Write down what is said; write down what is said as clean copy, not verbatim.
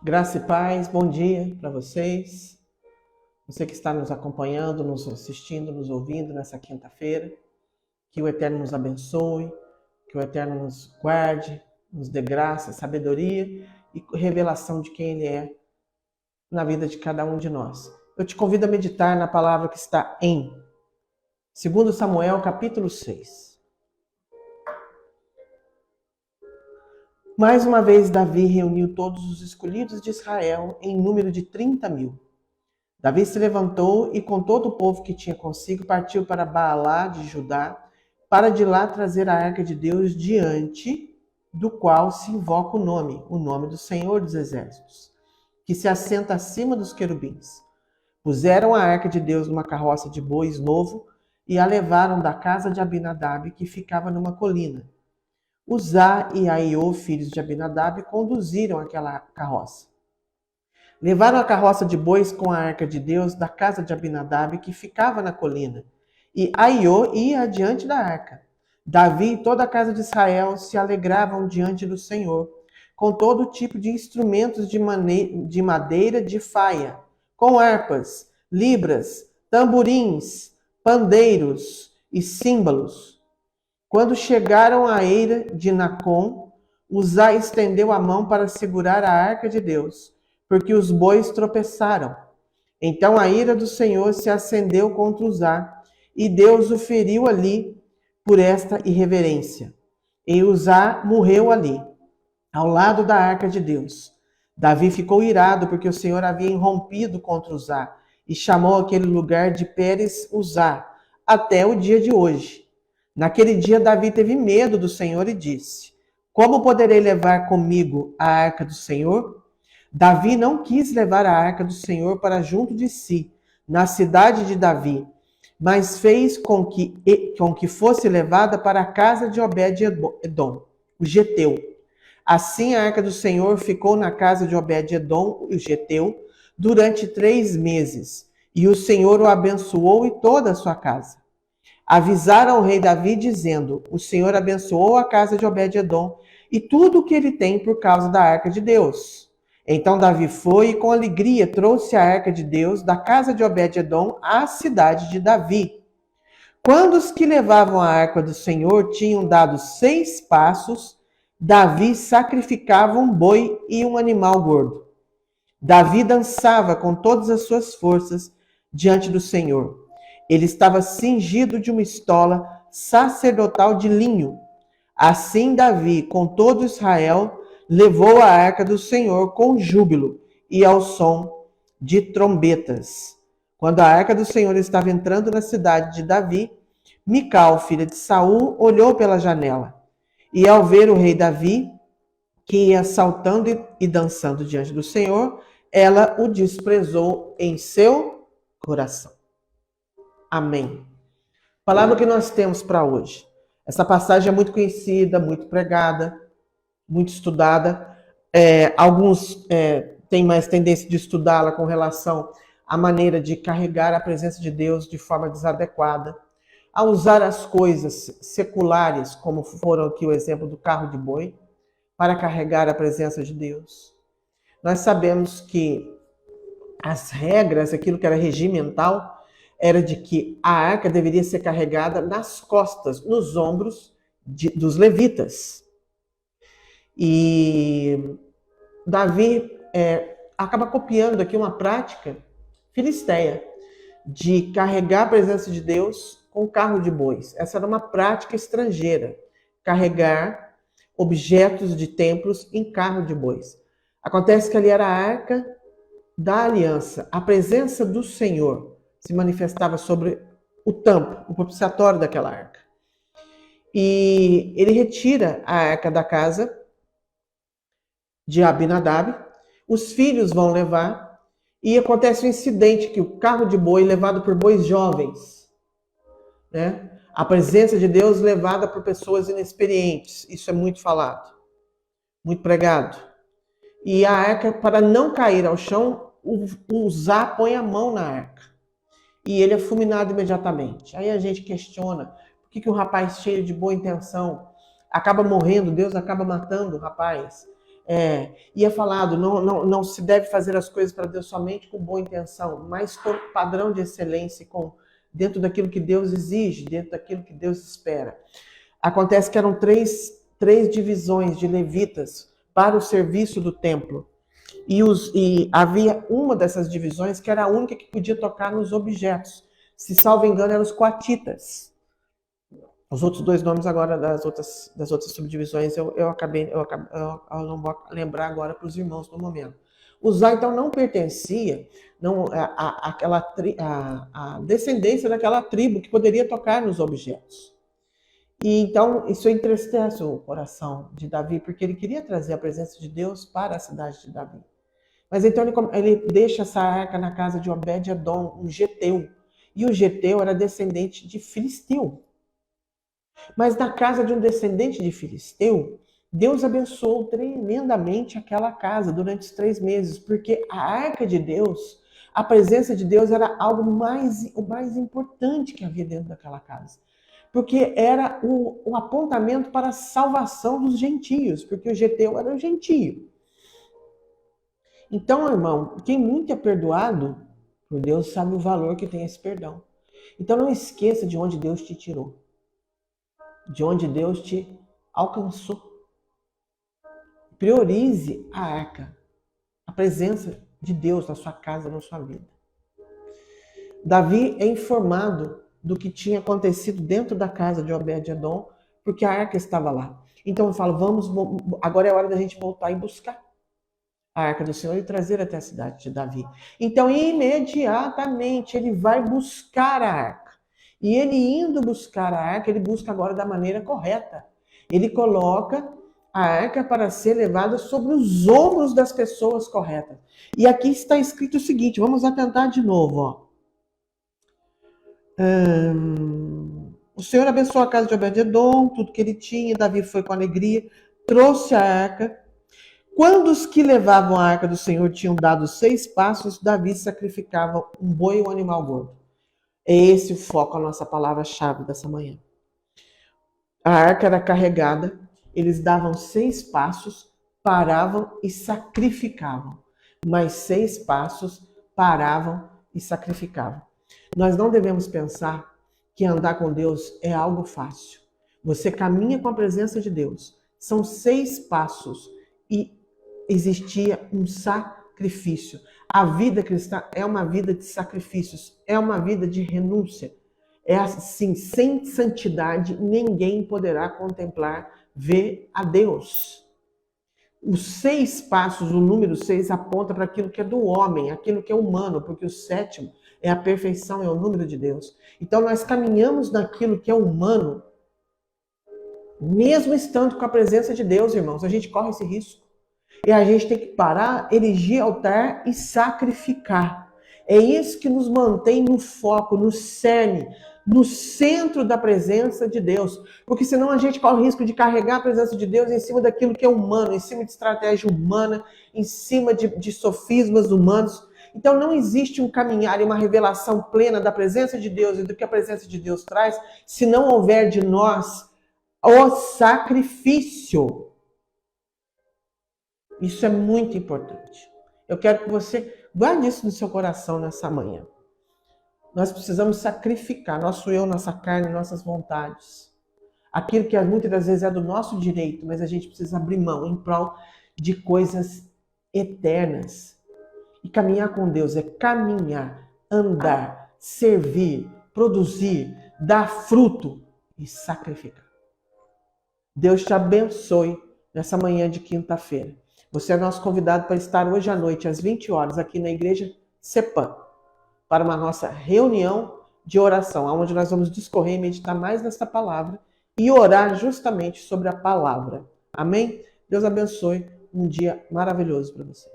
Graça e paz, bom dia para vocês. Você que está nos acompanhando, nos assistindo, nos ouvindo nessa quinta-feira. Que o Eterno nos abençoe, que o Eterno nos guarde, nos dê graça, sabedoria e revelação de quem Ele é na vida de cada um de nós. Eu te convido a meditar na palavra que está em 2 Samuel, capítulo 6. Mais uma vez, Davi reuniu todos os escolhidos de Israel em número de 30.000. Davi se levantou e com todo o povo que tinha consigo partiu para Baalá de Judá, para de lá trazer a arca de Deus diante do qual se invoca o nome do Senhor dos Exércitos, que se assenta acima dos querubins. Puseram a arca de Deus numa carroça de bois novo e a levaram da casa de Abinadab, que ficava numa colina. Uzá e Aiô, filhos de Abinadab, conduziram aquela carroça. Levaram a carroça de bois com a arca de Deus da casa de Abinadab, que ficava na colina, e Aiô ia adiante da arca. Davi e toda a casa de Israel se alegravam diante do Senhor, com todo tipo de instrumentos de madeira de faia, com harpas, libras, tamborins, pandeiros e símbolos. Quando chegaram à eira de Nacon, Uzá estendeu a mão para segurar a arca de Deus, porque os bois tropeçaram. Então a ira do Senhor se acendeu contra Uzá, e Deus o feriu ali por esta irreverência. E Uzá morreu ali, ao lado da arca de Deus. Davi ficou irado, porque o Senhor havia irrompido contra Uzá, e chamou aquele lugar de Pérez Uzá, até o dia de hoje. Naquele dia Davi teve medo do Senhor e disse: Como poderei levar comigo a arca do Senhor? Davi não quis levar a arca do Senhor para junto de si, na cidade de Davi, mas fez com que fosse levada para a casa de Obed-edom, o geteu. Assim a arca do Senhor ficou na casa de Obed-edom, o geteu, durante 3 meses, e o Senhor o abençoou e toda a sua casa. Avisaram ao rei Davi, dizendo: O Senhor abençoou a casa de Obed-edom e tudo o que ele tem por causa da arca de Deus. Então Davi foi e com alegria trouxe a arca de Deus da casa de Obed-edom à cidade de Davi. Quando os que levavam a arca do Senhor tinham dado 6 passos, Davi sacrificava um boi e um animal gordo. Davi dançava com todas as suas forças diante do Senhor. Ele estava cingido de uma estola sacerdotal de linho. Assim Davi, com todo Israel, levou a arca do Senhor com júbilo e ao som de trombetas. Quando a arca do Senhor estava entrando na cidade de Davi, Mical, filha de Saul, olhou pela janela. E ao ver o rei Davi, que ia saltando e dançando diante do Senhor, ela o desprezou em seu coração. Amém. Palavra que nós temos para hoje. Essa passagem é muito conhecida, muito pregada, muito estudada. Alguns têm mais tendência de estudá-la com relação à maneira de carregar a presença de Deus de forma desadequada, a usar as coisas seculares, como foram aqui o exemplo do carro de boi, para carregar a presença de Deus. Nós sabemos que as regras, aquilo que era regimental, era de que a arca deveria ser carregada nas costas, nos ombros dos levitas. E Davi acaba copiando aqui uma prática filisteia de carregar a presença de Deus com carro de bois. Essa era uma prática estrangeira, carregar objetos de templos em carro de bois. Acontece que ali era a arca da aliança, a presença do Senhor se manifestava sobre o tampo, o propiciatório daquela arca. E ele retira a arca da casa de Abinadab, os filhos vão levar, e acontece um incidente que o carro de boi levado por bois jovens, né? A presença de Deus levada por pessoas inexperientes, isso é muito falado, muito pregado. E a arca, para não cair ao chão, o Uzá põe a mão na arca. E ele é fulminado imediatamente. Aí a gente questiona por que um rapaz cheio de boa intenção acaba morrendo, Deus acaba matando o rapaz. E é falado, não se deve fazer as coisas para Deus somente com boa intenção, mas com padrão de excelência, dentro daquilo que Deus exige, dentro daquilo que Deus espera. Acontece que eram três divisões de levitas para o serviço do templo. E havia uma dessas divisões que era a única que podia tocar nos objetos. Se salvo engano, eram os coatitas. Os outros dois nomes agora das outras subdivisões eu não vou lembrar agora para os irmãos no momento. Uzá, então, não pertencia à descendência daquela tribo que poderia tocar nos objetos. E então isso entristece o coração de Davi, porque ele queria trazer a presença de Deus para a cidade de Davi. Mas então ele deixa essa arca na casa de Obed-edom, um geteu. E o geteu era descendente de filisteu. Mas na casa de um descendente de filisteu, Deus abençoou tremendamente aquela casa durante os 3 meses, porque a arca de Deus, a presença de Deus era algo o mais importante que havia dentro daquela casa. Porque era o apontamento para a salvação dos gentios, porque o geteu era o gentio. Então, irmão, quem muito é perdoado por Deus sabe o valor que tem esse perdão. Então não esqueça de onde Deus te tirou, de onde Deus te alcançou. Priorize a arca, a presença de Deus na sua casa, na sua vida. Davi é informado do que tinha acontecido dentro da casa de Obed-edom, porque a arca estava lá. Então eu falo, agora é hora da gente voltar e buscar a arca do Senhor e trazer até a cidade de Davi. Então imediatamente ele vai buscar a arca. E ele indo buscar a arca, ele busca agora da maneira correta. Ele coloca a arca para ser levada sobre os ombros das pessoas corretas. E aqui está escrito o seguinte, vamos atentar de novo, ó. O Senhor abençoou a casa de Obed-edom, tudo que ele tinha, Davi foi com alegria, trouxe a arca. Quando os que levavam a arca do Senhor tinham dado 6 passos, Davi sacrificava um boi ou um animal gordo. É esse o foco, a nossa palavra-chave dessa manhã. A arca era carregada, eles davam 6 passos, paravam e sacrificavam. Mais 6 passos, paravam e sacrificavam. Nós não devemos pensar que andar com Deus é algo fácil. Você caminha com a presença de Deus. São 6 passos e existia um sacrifício. A vida cristã é uma vida de sacrifícios, é uma vida de renúncia. É assim, sem santidade ninguém poderá contemplar, ver a Deus. Os 6 passos, o número 6, aponta para aquilo que é do homem, aquilo que é humano, porque o 7º é a perfeição, é o número de Deus. Então nós caminhamos naquilo que é humano, mesmo estando com a presença de Deus, irmãos, a gente corre esse risco. E a gente tem que parar, erigir altar e sacrificar. É isso que nos mantém no foco, no cerne, no centro da presença de Deus. Porque senão a gente corre o risco de carregar a presença de Deus em cima daquilo que é humano, em cima de estratégia humana, em cima de sofismas humanos. Então não existe um caminhar e uma revelação plena da presença de Deus e do que a presença de Deus traz, se não houver de nós o sacrifício. Isso é muito importante. Eu quero que você guarde isso no seu coração nessa manhã. Nós precisamos sacrificar nosso eu, nossa carne, nossas vontades. Aquilo que muitas das vezes é do nosso direito, mas a gente precisa abrir mão em prol de coisas eternas. E caminhar com Deus é caminhar, andar, servir, produzir, dar fruto e sacrificar. Deus te abençoe nessa manhã de quinta-feira. Você é nosso convidado para estar hoje à noite, às 20 horas, aqui na Igreja CEPAM, para uma nossa reunião de oração, onde nós vamos discorrer e meditar mais nessa palavra e orar justamente sobre a palavra. Amém? Deus abençoe. Um dia maravilhoso para você.